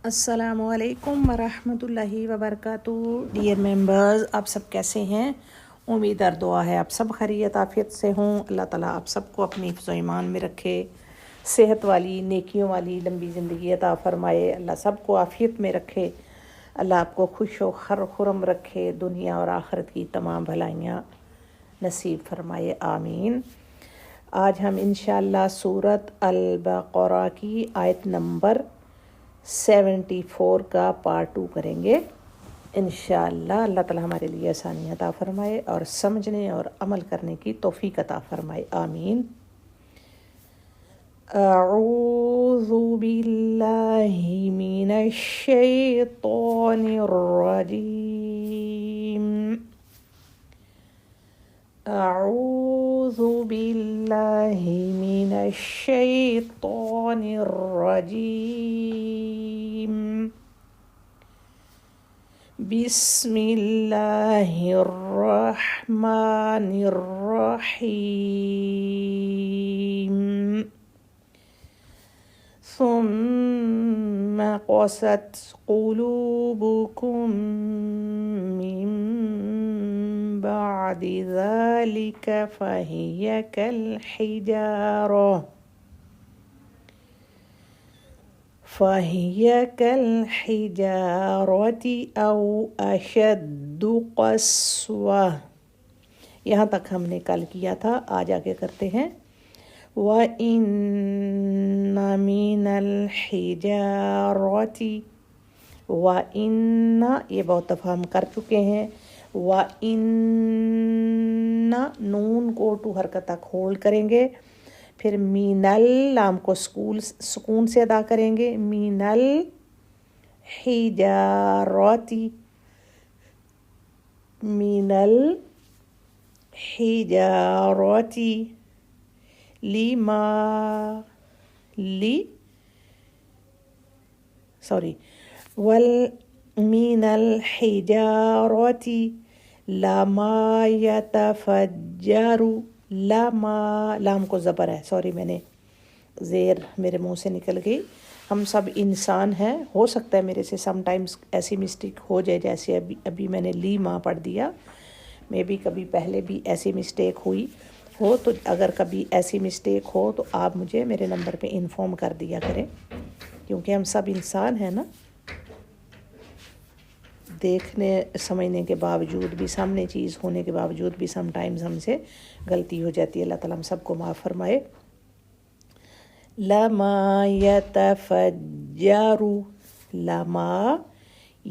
السلام علیکم ورحمۃ اللہ وبرکاتہ۔ ڈیئر ممبرز، آپ سب کیسے ہیں؟ امید اور دعا ہے آپ سب خیریت عافیت سے ہوں۔ اللہ تعالیٰ آپ سب کو اپنی حفظ و ایمان میں رکھے، صحت والی، نیکیوں والی لمبی زندگی عطا فرمائے۔ اللہ سب کو عافیت میں رکھے، اللہ آپ کو خوش و خرم رکھے، دنیا اور آخرت کی تمام بھلائیاں نصیب فرمائے، آمین۔ آج ہم انشاءاللہ سورۃ البقرہ کی آیت نمبر 74 کا پارٹ 2 کریں گے انشاءاللہ۔ اللہ تعالی ہمارے لیے آسانی عطا فرمائے اور سمجھنے اور عمل کرنے کی توفیق عطا فرمائے، آمین۔ اعوذ باللہ من الشیطان الرجیم، اعوذ باللہ من الشیطان الرجیم، بسم اللہ الرحمن الرحیم، ثم قست قلوبكم من بعد ذلك فهي كالحجارة أو أشد قسوة۔ یہاں تک ہم نے کل کیا تھا، آج آگے کرتے ہیں۔ وَإِنَّ مِنَ الْحِجَارَةِ، وَإِنَّ یہ بہت دفعہ ہم کر چکے ہیں۔ وَإِنَّ نون کو ٹو حرکت تک ہولڈ کریں گے، پھر مین اللام کو سکون سے ادا کریں گے، مین الحجارتی، مین الحجارتی، وَمِنَ الْحِجَارَةِ لَمَا يَتَفَجَّرُ، لام کو زبر ہے، سوری میں نے زیر میرے منہ سے نکل گئی۔ ہم سب انسان ہیں، ہو سکتا ہے میرے سے سم ٹائمز ایسی مسٹیک ہو جائے، جیسے ابھی میں نے لیما پڑھ دیا، میں بھی کبھی پہلے بھی ایسی مسٹیک ہوئی ہو، تو اگر کبھی ایسی مسٹیک ہو تو آپ مجھے میرے نمبر پہ انفارم کر دیا کریں، کیونکہ ہم سب انسان ہیں نا، دیکھنے سمجھنے کے باوجود بھی، سامنے چیز ہونے کے باوجود بھی سم ٹائمز ہم سے غلطی ہو جاتی ہے۔ اللہ تعالیٰ ہم سب کو معاف فرمائے۔ لما یتفجر، لما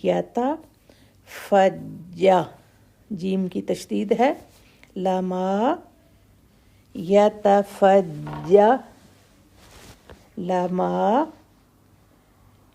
یتفجر، جیم کی تشدید ہے، لما یتفجر، لما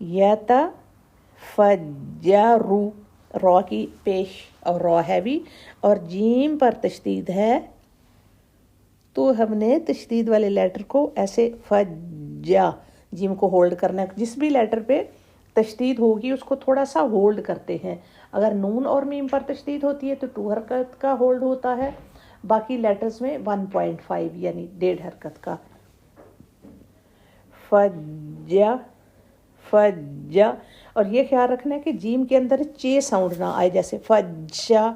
یتفجر، را کی پیش اور را ہیوی اور جیم پر تشدید ہے، تو ہم نے تشدید والے لیٹر کو ایسے فجا، جیم کو ہولڈ کرنا ہے۔ جس بھی لیٹر پہ تشدید ہوگی اس کو تھوڑا سا ہولڈ کرتے ہیں۔ اگر نون اور میم پر تشدید ہوتی ہے تو 2 حرکت کا ہولڈ ہوتا ہے، باقی لیٹرز میں 1.5 یعنی 1.5 حرکت کا۔ فجا، فجا، اور یہ خیال رکھنا ہے کہ جیم کے اندر چے ساؤنڈ نہ آئے، جیسے فجا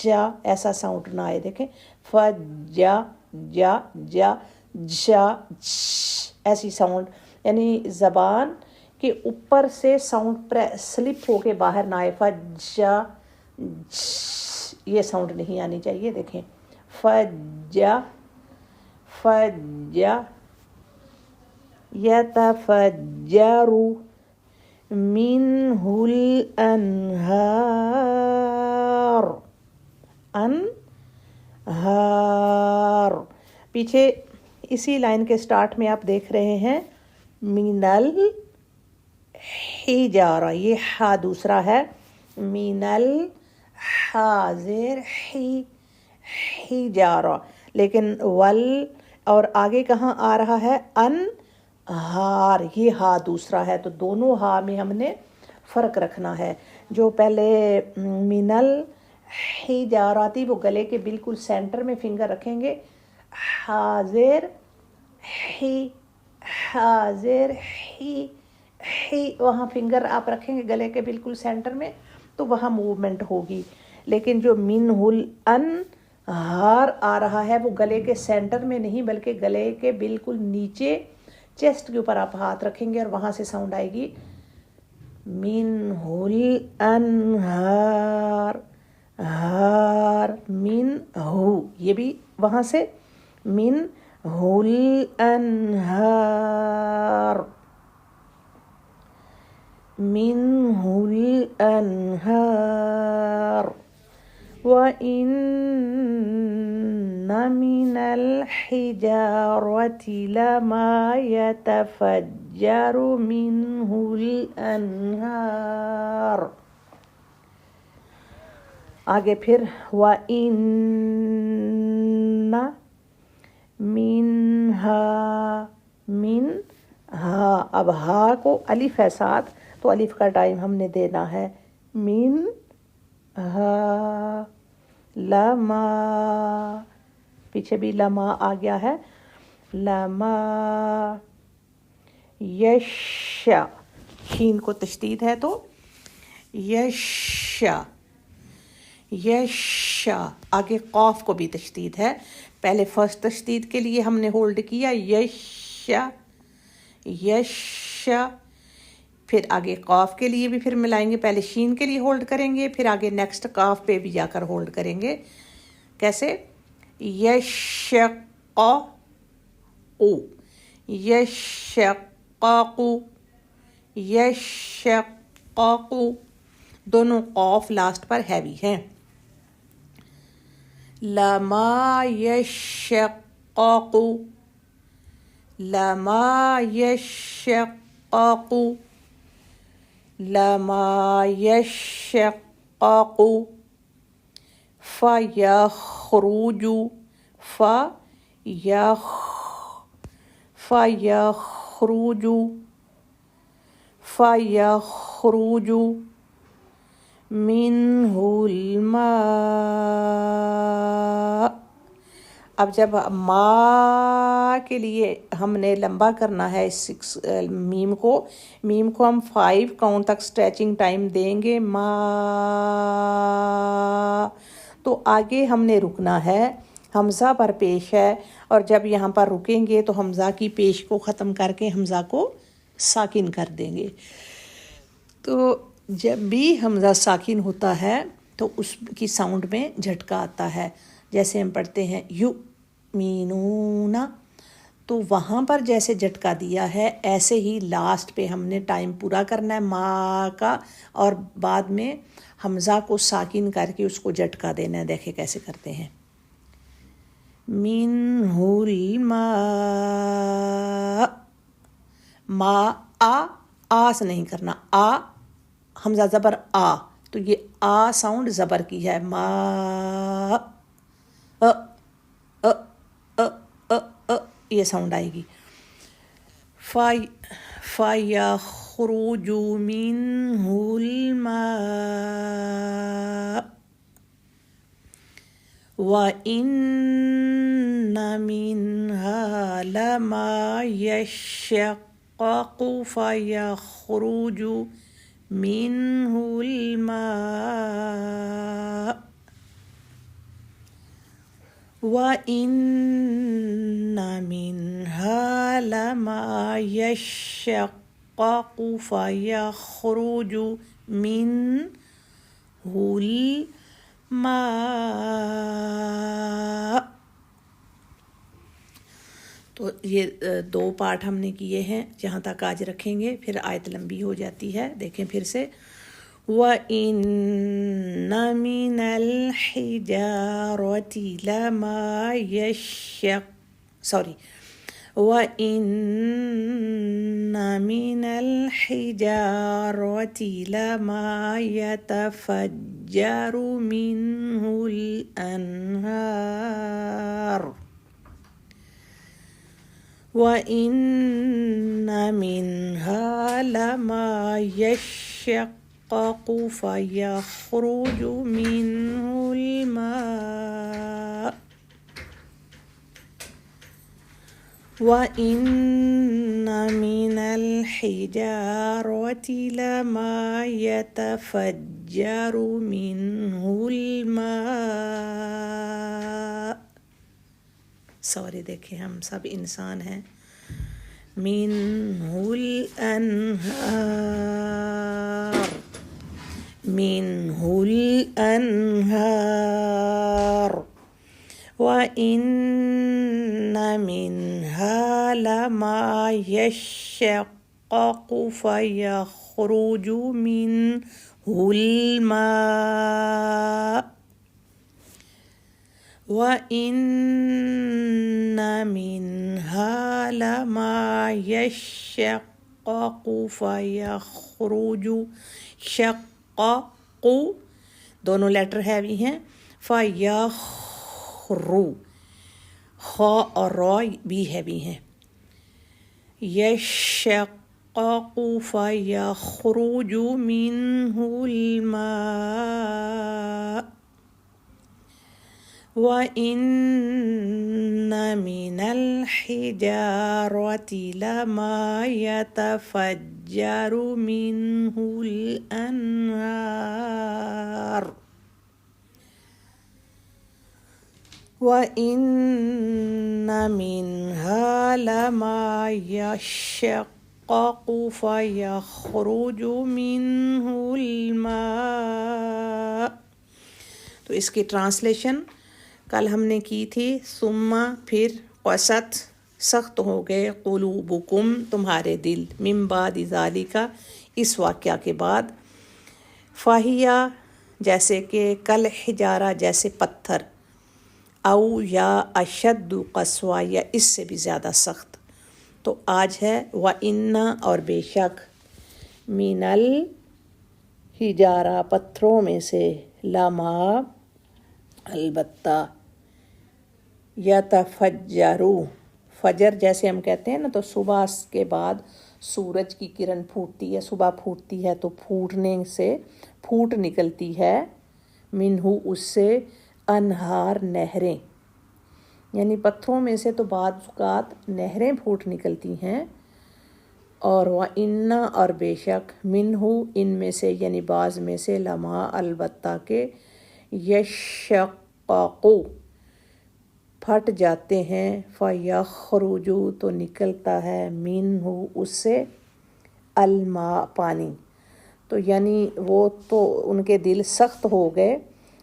جا، ایسا ساؤنڈ نہ آئے۔ دیکھیں، فجا جا جا جا، ایسی ساؤنڈ، یعنی زبان کے اوپر سے ساؤنڈ سلپ ہو کے باہر نہ آئے، فجا، یہ ساؤنڈ نہیں آنی چاہیے۔ دیکھیں، فجا، فجا، یتفجر منہ الانہار، انہار، پیچھے اسی لائن کے سٹارٹ میں آپ دیکھ رہے ہیں من الحجارہ، یہ ہا دوسرا ہے، من الحاضر حجارہ، لیکن ول اور آگے کہاں آ رہا ہے، انہار، یہ ہا دوسرا ہے، تو دونوں ہا میں ہم نے فرق رکھنا ہے۔ جو پہلے من الحجاراتی، وہ گلے کے بالکل سینٹر میں فنگر رکھیں گے، حاضر ہی، حاضر ہی، ہی وہاں فنگر آپ رکھیں گے گلے کے بالکل سینٹر میں تو وہاں موومنٹ ہوگی، لیکن جو منہ الانہار آ رہا ہے وہ گلے کے سینٹر میں نہیں بلکہ گلے کے بالکل نیچے چیسٹ کے اوپر آپ ہاتھ رکھیں گے اور وہاں سے ساؤنڈ آئے گی منہ الانہار، ہار من ہو، یہ بھی وہاں سے من الانہار، منہ الانہار، وَإِنَّ مِنَ الْحِجَارَةِ لَمَا يَتَفَجَّرُ مِنْهُ الْأَنْهَارُ، آگے پھر وَإِنَّ مِنْهَا، اب ہا کو الف ہے ساتھ تو الف کا ٹائم ہم نے دینا ہے، منہا لما، پیچھے بھی لما آ گیا ہے، لما یشا، شین کو تشدید ہے تو یشا، یشا، آگے قاف کو بھی تشدید ہے، پہلے فرسٹ تشدید کے لیے ہم نے ہولڈ کیا یشا، یشا، پھر آگے قاف کے لیے بھی پھر ملائیں گے، پہلے شین کے لیے ہولڈ کریں گے، پھر آگے نیکسٹ قاف پہ بھی جا کر ہولڈ کریں گے، کیسے یشقو، یشقاقو، یشقاقو، دونوں قاف لاسٹ پر ہیوی ہیں، لما یشقاقو، لما یشقاقو، لما یشقاقو، فیخرج، فیخرج، فیخرج منہ الماء، اب جب ما کے لیے ہم نے لمبا کرنا ہے میم کو ہم 5 کاؤنٹ تک اسٹریچنگ ٹائم دیں گے، ما، تو آگے ہم نے رکنا ہے، حمزہ پر پیش ہے، اور جب یہاں پر رکیں گے تو حمزہ کی پیش کو ختم کر کے حمزہ کو ساکن کر دیں گے، تو جب بھی حمزہ ساکن ہوتا ہے تو اس کی ساؤنڈ میں جھٹکا آتا ہے، جیسے ہم پڑھتے ہیں یؤمنون، تو وہاں پر جیسے جھٹکا دیا ہے ایسے ہی لاسٹ پہ ہم نے ٹائم پورا کرنا ہے ما کا، اور بعد میں حمزہ کو ساکن کر کے اس کو جھٹکا دینا ہے، دیکھیں کیسے کرتے ہیں، منہ الماء، ما آ سے نہیں کرنا، آ حمزہ زبر آ، تو یہ آ ساؤنڈ زبر کی ہے، ما، یہ ساؤنڈ آئے گی، فَيَخْرُجُ مِنْهُ الْمَاءُ وَإِنَّ مِنْهَا لَمَا يَشَّقَّقُ فَيَخْرُجُ مِنْهُ الْمَاءُ وَإِنَّ مِنْهَا لَمَا يَشَّقَّقُ فَيَخْرُجُ مِنْهُ الْمَاءُ، تو یہ 2 پارٹ ہم نے کیے ہیں، جہاں تک آج رکھیں گے، پھر آیت لمبی ہو جاتی ہے، دیکھیں پھر سے، وَإِنَّ مِنَ الْحِجَارَةِ لَمَا وَإِنَّ مِنَ الْحِجَارَةِ لَمَا يَتَفَجَّرُ مِنْهُ الْأَنْهَارُ وَإِنَّ مِنْهَا لَمَا يَشَّقَّقُ فَيَخْرُجُ مِنْهُ الْمَاءُ، وَإِنَّ مِنَ الْحِجَارَةِ لَمَا يَتَفَجَّرُ مِنْهُ الْمَاءُ. سوری دیکھیں ہم سب انسان ہیں. مِنْهُ الْأَنْهَارُ مِنْهُ الْأَنْهَارُ وَإِنَّ مِنْهَا لَمَا يَشَّقَّقُ فَيَخْرُجُ مِنْهُ الْمَاءُ وَإِنَّ مِنْهَا لَمَا يَشَّقَّقُ فَيَخْرُجُ شَقَّقُ دونوں لیٹر ہیوی ہیں. فَيَخْرُ خا اور را بھی ہیوی ہیں. يَشَّقَّقُ فَيَخْرُجُ مِنْهُ الْمَاءُ وَإِنَّ مِنَ الْحِجَارَةِ لَمَا يَتَفَجَّرُ مِنْهُ الْأَنْهَارُ وَإِنَّ مِنْهَا لَمَا يَشَّقَّقُ فَيَخْرُجُ مِنْهُ الْمَاءُ. تو اس کی ٹرانسلیشن کل ہم نے کی تھی. ثم پھر قست سخت ہو گئے قلوبکم تمہارے دل من بعد ذالک اس واقعہ کے بعد. فاہیا جیسے کہ کل حجارہ جیسے پتھر او یا اشد قسوہ یا اس سے بھی زیادہ سخت. تو آج ہے وَإِنَّ اور بے شک من الحجارہ پتھروں میں سے لما البتہ یتفجرو فجر جیسے ہم کہتے ہیں نا تو صبح کے بعد سورج کی کرن پھوٹتی ہے, صبح پھوٹتی ہے تو پھوٹنے سے پھوٹ نکلتی ہے منہو اس سے انہار نہریں, یعنی پتھروں میں سے تو بعض اوقات نہریں پھوٹ نکلتی ہیں. اور وَإِنَّ اور بے شک منہو ان میں سے یعنی بعض میں سے لما البتہ کے یشققو پھٹ جاتے ہیں فَيَخْرُجُ تو نکلتا ہے منہو اس سے الماء پانی. تو یعنی وہ تو ان کے دل سخت ہو گئے.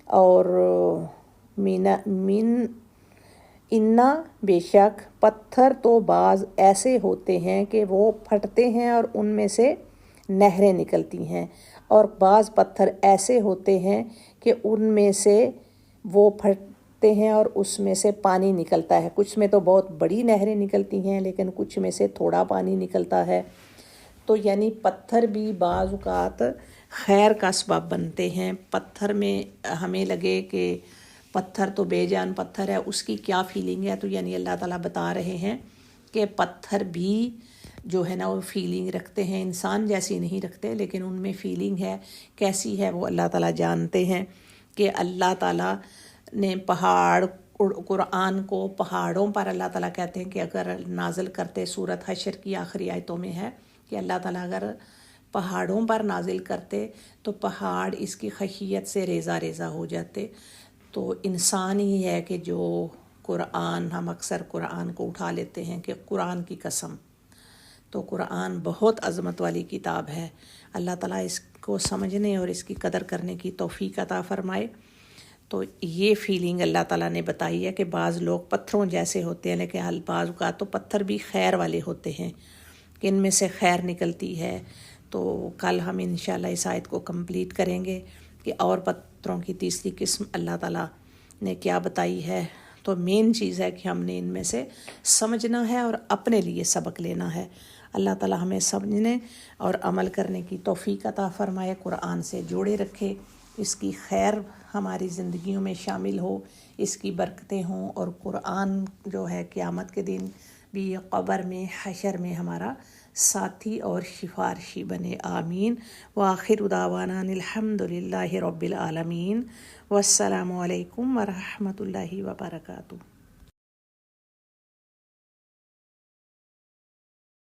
اور من انا بے شک پتھر تو بعض ایسے ہوتے ہیں کہ وہ پھٹتے ہیں اور ان میں سے نہریں نکلتی ہیں, اور بعض پتھر ایسے ہوتے ہیں کہ ان میں سے وہ پھٹتے ہیں اور اس میں سے پانی نکلتا ہے. کچھ میں تو بہت بڑی نہریں نکلتی ہیں لیکن کچھ میں سے تھوڑا پانی نکلتا ہے. تو یعنی پتھر بھی بعض اوقات خیر کا اسباب بنتے ہیں. پتھر میں ہمیں لگے کہ پتھر تو بے جان پتھر ہے, اس کی کیا فیلنگ ہے, تو یعنی اللہ تعالیٰ بتا رہے ہیں کہ پتھر بھی جو ہے نا وہ فیلنگ رکھتے ہیں, انسان جیسی نہیں رکھتے لیکن ان میں فیلنگ ہے. کیسی ہے وہ اللہ تعالیٰ جانتے ہیں. کہ اللہ تعالیٰ نے قرآن کو پہاڑوں پر اللہ تعالیٰ کہتے ہیں کہ اگر نازل کرتے, سورۃ حشر کی آخری آیتوں میں ہے کہ اللہ تعالیٰ اگر پہاڑوں پر نازل کرتے تو پہاڑ اس کی خشیت سے ریزہ ریزہ ہو جاتے. تو انسان ہی ہے کہ جو قرآن, ہم اکثر قرآن کو اٹھا لیتے ہیں کہ قرآن کی قسم. تو قرآن بہت عظمت والی کتاب ہے. اللہ تعالیٰ اس کو سمجھنے اور اس کی قدر کرنے کی توفیق عطا فرمائے. تو یہ فیلنگ اللہ تعالیٰ نے بتائی ہے کہ بعض لوگ پتھروں جیسے ہوتے ہیں لیکن بعض اوقات تو پتھر بھی خیر والے ہوتے ہیں کہ ان میں سے خیر نکلتی ہے. تو کل ہم انشاءاللہ اس آیت کو کمپلیٹ کریں گے کہ اور پتھروں کی تیسری قسم اللہ تعالیٰ نے کیا بتائی ہے. تو مین چیز ہے کہ ہم نے ان میں سے سمجھنا ہے اور اپنے لیے سبق لینا ہے. اللہ تعالیٰ ہمیں سمجھنے اور عمل کرنے کی توفیق عطا فرمائے, قرآن سے جوڑے رکھے, اس کی خیر ہماری زندگیوں میں شامل ہو, اس کی برکتیں ہوں, اور قرآن جو ہے قیامت کے دن بھی قبر میں حشر میں ہمارا ساتھی اور سفارشی بنے. آمین. وآخر دعوانا الحمد للہ رب العالمین. والسلام علیکم ورحمۃ اللہ وبرکاتہ.